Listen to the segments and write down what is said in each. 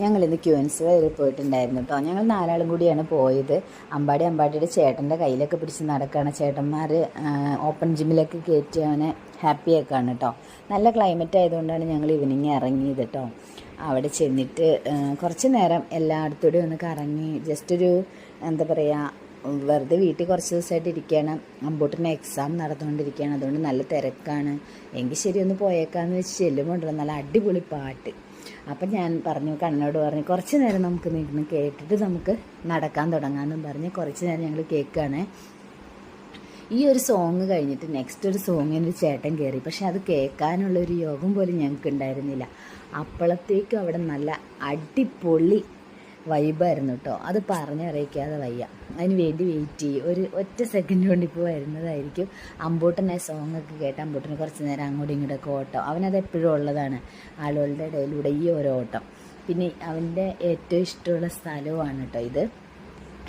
ഞങ്ങളിന്ന് ക്യൂൻസ് വരെ പോയിട്ടുണ്ടായിരുന്നു കേട്ടോ. ഞങ്ങൾ 4 കൂടിയാണ് പോയത്. അമ്പാടിയുടെ ചേട്ടൻ്റെ കയ്യിലൊക്കെ പിടിച്ച് നടക്കുകയാണ്. ചേട്ടന്മാർ ഓപ്പൺ ജിമ്മിലൊക്കെ കയറ്റി അവനെ ഹാപ്പിയാക്കാണ് കേട്ടോ. നല്ല ക്ലൈമറ്റ് ആയതുകൊണ്ടാണ് ഞങ്ങൾ ഈവനിങ് ഇറങ്ങിയത് കേട്ടോ. അവിടെ ചെന്നിട്ട് കുറച്ച് നേരം എല്ലായിടത്തൂടെ ഒന്ന് കറങ്ങി ജസ്റ്റ് ഒരു എന്താ പറയുക, വെറുതെ വീട്ടിൽ കുറച്ച് ദിവസമായിട്ട് ഇരിക്കുകയാണ്. അമ്പൂട്ടിന് എക്സാം നടന്നുകൊണ്ടിരിക്കുകയാണ്, അതുകൊണ്ട് നല്ല തിരക്കാണ്. എങ്കിൽ ശരി ഒന്ന് പോയേക്കാന്ന് വെച്ച് ചെല്ലുമ്പോണ്ടല്ലോ നല്ല അടിപൊളി പാട്ട്. അപ്പം ഞാൻ പറഞ്ഞു, കണ്ണനോട് പറഞ്ഞു കുറച്ച് നേരം നമുക്ക് നിന്ന് കേട്ടിട്ട് നമുക്ക് നടക്കാൻ തുടങ്ങാമെന്നും പറഞ്ഞ് കുറച്ച് നേരം ഞങ്ങൾ കേൾക്കുകയാണ്. ഈ ഒരു സോങ് കഴിഞ്ഞിട്ട് നെക്സ്റ്റ് ഒരു സോങ്ങിന് ചേട്ടൻ കയറി. പക്ഷെ അത് കേൾക്കാനുള്ളൊരു യോഗം പോലും ഞങ്ങൾക്ക് ഉണ്ടായിരുന്നില്ല. അപ്പോഴത്തേക്കും അവിടെ നല്ല അടിപൊളി വൈബായിരുന്നു കേട്ടോ. അത് പറഞ്ഞറിയിക്കാതെ വയ്യ. അതിന് വേണ്ടി വെയിറ്റ് ചെയ്യും. ഒരു ഒറ്റ സെക്കൻഡ് കൊണ്ട് ഇപ്പോൾ വരുന്നതായിരിക്കും. അമ്പൂട്ടനെ സോങ്ങൊക്കെ കേട്ട് അമ്പൂട്ടന് കുറച്ച് നേരം അങ്ങോട്ടും ഇങ്ങോട്ടൊക്കെ ഓട്ടം. അവനത് എപ്പോഴും ഉള്ളതാണ്, ആളുകളുടെ ഇടയിലൂടെ ഈ ഓരോ ഓട്ടം. പിന്നെ അവൻ്റെ ഏറ്റവും ഇഷ്ടമുള്ള സ്ഥലവുമാണ് കേട്ടോ ഇത്.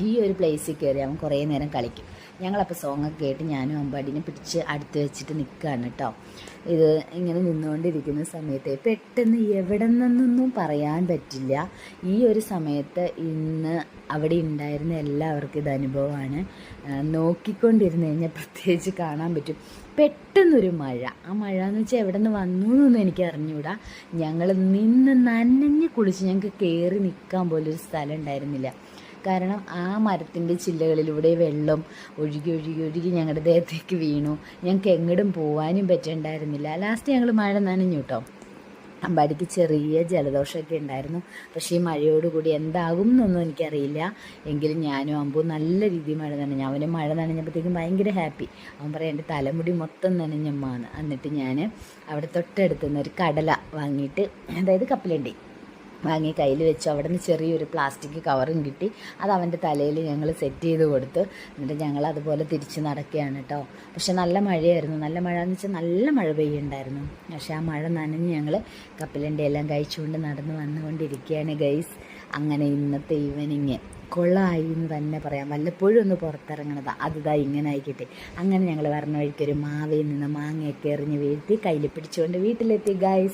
ഈ ഒരു പ്ലേസിൽ കയറി അവൻ കുറേ നേരം കളിക്കും. ഞങ്ങളപ്പോൾ സോങ്ങൊക്കെ കേട്ട് ഞാനും അമ്പാടിനെ പിടിച്ച് അടുത്ത് വെച്ചിട്ട് നിൽക്കുകയാണ് കേട്ടോ. ഇത് ഇങ്ങനെ നിന്നുകൊണ്ടിരിക്കുന്ന സമയത്ത് പെട്ടെന്ന് എവിടെ നിന്നൊന്നും പറയാൻ പറ്റില്ല. ഈ ഒരു സമയത്ത് ഇന്ന് അവിടെ ഉണ്ടായിരുന്ന എല്ലാവർക്കും ഇത് അനുഭവമാണ്. നോക്കിക്കൊണ്ടിരുന്ന് കഴിഞ്ഞാൽ പ്രത്യേകിച്ച് കാണാൻ പറ്റും. പെട്ടെന്നൊരു മഴ. ആ മഴ എന്ന് വെച്ചാൽ എവിടെ നിന്ന് വന്നു എന്നൊന്നും എനിക്ക് അറിഞ്ഞുകൂടാ. ഞങ്ങൾ നിന്ന് നനഞ്ഞ് കുളിച്ച് ഞങ്ങൾക്ക് കയറി നിൽക്കാൻ പോലൊരു സ്ഥലം ഉണ്ടായിരുന്നില്ല. കാരണം ആ മരത്തിൻ്റെ ചില്ലകളിലൂടെ വെള്ളം ഒഴുകി ഞങ്ങളുടെ ദേഹത്തേക്ക് വീണു. ഞങ്ങൾക്ക് എങ്ങോട്ടും പോകാനും പറ്റുന്നുണ്ടായിരുന്നില്ല. ലാസ്റ്റ് ഞങ്ങൾ മഴ നനഞ്ഞു കേട്ടോ. അമ്പാടിക്ക് ചെറിയ ജലദോഷമൊക്കെ ഉണ്ടായിരുന്നു. പക്ഷേ ഈ മഴയോടുകൂടി എന്താകും എന്നൊന്നും എനിക്കറിയില്ല. എങ്കിലും ഞാനും അമ്പും നല്ല രീതിയിൽ മഴ നനഞ്ഞു. അവന് മഴ നനഞ്ഞപ്പോഴത്തേക്കും ഭയങ്കര ഹാപ്പി. അവൻ പറയാം എൻ്റെ തലമുടി മൊത്തം നനഞ്ഞമ്മാന്ന്. എന്നിട്ട് ഞാൻ അവിടെ തൊട്ടടുത്തുനിന്ന് ഒരു കടല വാങ്ങിയിട്ട്, അതായത് കപ്പലണ്ടി വാങ്ങി കയ്യിൽ വെച്ചു. അവിടെ നിന്ന് ചെറിയൊരു പ്ലാസ്റ്റിക് കവറും കിട്ടി. അത് അവൻ്റെ തലയിൽ ഞങ്ങൾ സെറ്റ് ചെയ്ത് കൊടുത്തു. എന്നിട്ട് ഞങ്ങൾ അതുപോലെ തിരിച്ച് നടക്കുകയാണ് കേട്ടോ. പക്ഷെ നല്ല മഴയായിരുന്നു. നല്ല മഴ എന്ന് വെച്ചാൽ നല്ല മഴ പെയ്യുണ്ടായിരുന്നു. പക്ഷെ ആ മഴ നനഞ്ഞ് ഞങ്ങൾ കപ്പലണ്ടി എല്ലാം കഴിച്ചുകൊണ്ട് നടന്ന് വന്നുകൊണ്ടിരിക്കുകയാണ് ഗൈസ്. അങ്ങനെ ഇന്നത്തെ ഈവനിങ് കൊള്ളായി എന്ന് തന്നെ പറയാം. വല്ലപ്പോഴും ഒന്ന് പുറത്തിറങ്ങണതാ, അതിതാ ഇങ്ങനെ ആയിക്കട്ടെ. അങ്ങനെ ഞങ്ങൾ വരണ വഴിക്കൊരു മാവയിൽ നിന്ന് മാങ്ങയൊക്കെ എറിഞ്ഞ് വീഴ്ത്തി കയ്യിൽ പിടിച്ചുകൊണ്ട് വീട്ടിലെത്തി ഗൈസ്.